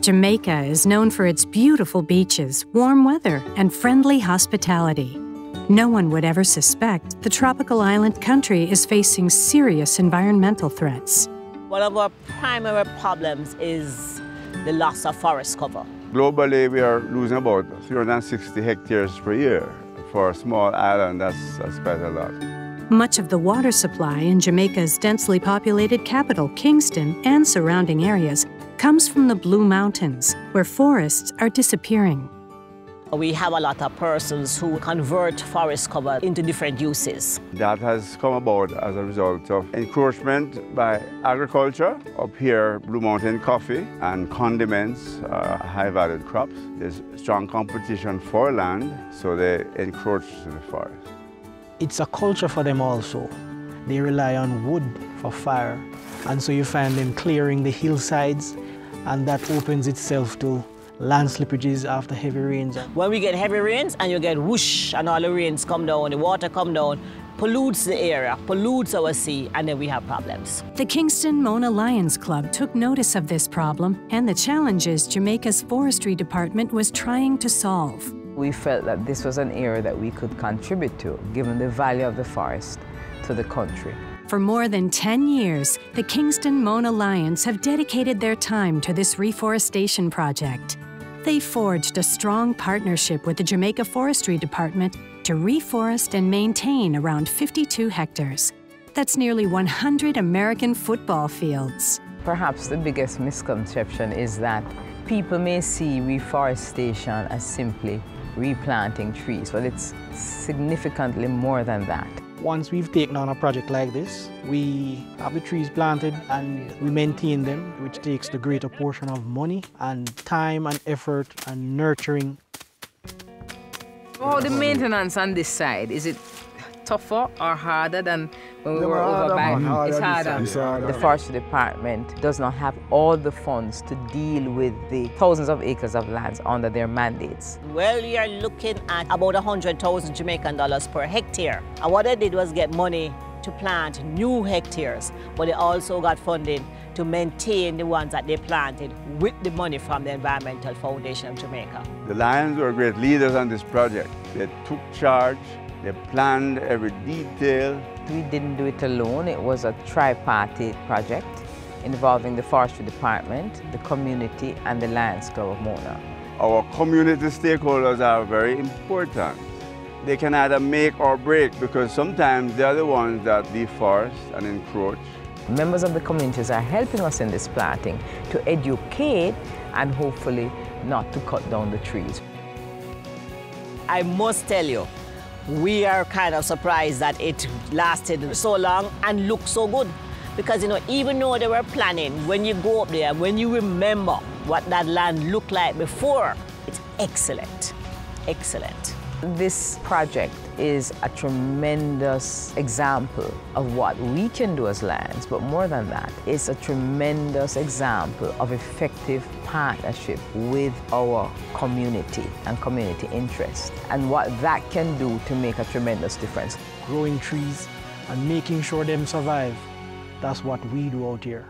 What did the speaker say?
Jamaica is known for its beautiful beaches, warm weather, and friendly hospitality. No one would ever suspect the tropical island country is facing serious environmental threats. One of our primary problems is the loss of forest cover. Globally, we are losing about 360 hectares per year. For a small island, that's quite a lot. Much of the water supply in Jamaica's densely populated capital, Kingston, and surrounding areas comes from the Blue Mountains, where forests are disappearing. We have a lot of persons who convert forest cover into different uses. That has come about as a result of encroachment by agriculture. Up here, Blue Mountain coffee and condiments are high-valued crops. There's strong competition for land, so they encroach to the forest. It's a culture for them also. They rely on wood for fire, and so you find them clearing the hillsides, and that opens itself to land slippages after heavy rains. When we get heavy rains and you get whoosh and all the rains come down, the water come down, pollutes the area, pollutes our sea, and then we have problems. The Kingston Mona Lions Club took notice of this problem and the challenges Jamaica's forestry department was trying to solve. We felt that this was an area that we could contribute to, given the value of the forest to the country. For more than 10 years, the Kingston Mona Lions have dedicated their time to this reforestation project. They forged a strong partnership with the Jamaica Forestry Department to reforest and maintain around 52 hectares. That's nearly 100 American football fields. Perhaps the biggest misconception is that people may see reforestation as simply replanting trees, but it's significantly more than that. Once we've taken on a project like this, we have the trees planted and we maintain them, which takes the greater portion of money and time and effort and nurturing. Oh, the maintenance on this side, is it tougher or harder than when we were over by? It's harder. The forestry department does not have all the funds to deal with the thousands of acres of lands under their mandates. Well, we are looking at about 100,000 Jamaican dollars per hectare. And what they did was get money to plant new hectares, but they also got funding to maintain the ones that they planted with the money from the Environmental Foundation of Jamaica. The Lions were great leaders on this project. They took charge. They planned every detail. We didn't do it alone. It was a tripartite project involving the Forestry Department, the community, and the Lions Club of Mona. Our community stakeholders are very important. They can either make or break because sometimes they're the ones that deforest and encroach. Members of the communities are helping us in this planting to educate and hopefully not to cut down the trees. I must tell you, we are kind of surprised that it lasted so long and looked so good. Because, even though they were planning, when you go up there, when you remember what that land looked like before, it's excellent, excellent. This project is a tremendous example of what we can do as Lions, but more than that, it's a tremendous example of effective partnership with our community and community interest, and what that can do to make a tremendous difference. Growing trees and making sure them survive, that's what we do out here.